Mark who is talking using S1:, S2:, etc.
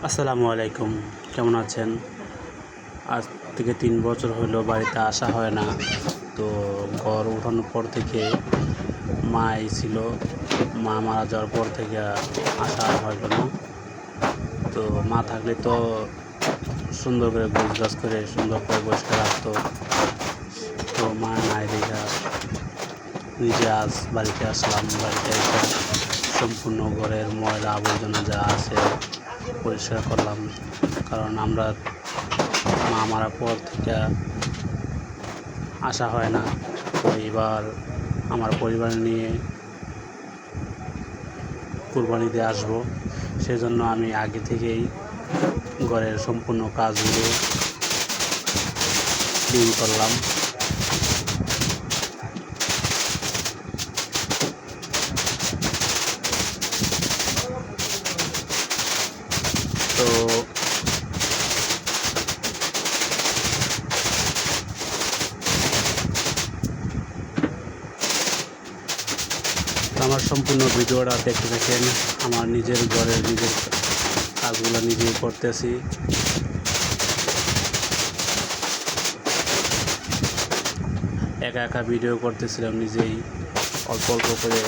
S1: আসসালামু আলাইকুম, কেমন আছেন? আজ থেকে ৩ বছর হলো বাড়িতে আসা হয় না। তো ঘর উঠানোর পর থেকে মা ছিল, মা মারা যাওয়ার পর থেকে আসা হইলো না। তো মা থাকলে তো সুন্দর করে গোছগাছ করে সুন্দর করে পরিষ্কার রাখতো। তো মা নাই দেখা নিজে আজ বাড়িতে আসলাম। বাড়িতে এসে সম্পূর্ণ ঘরের ময়লা আবর্জনা যা আছে পরিষ্কার করলাম, কারণ আমরা মা মারার পর থেকে আসা হয় না। তো এবার আমার পরিবার নিয়ে কুরবানিতে আসবো, সেজন্য আমি আগে থেকেই ঘরের সম্পূর্ণ কাজগুলো ক্লিন করলাম। তো আমার সম্পূর্ণ ভিডিওটা দেখতে থাকেন। আমার নিজের ঘরের নিজের কাজগুলো নিজেই করতেছি। একা একা ভিডিও করতেছিলাম নিজেই, অল্প অল্প করে।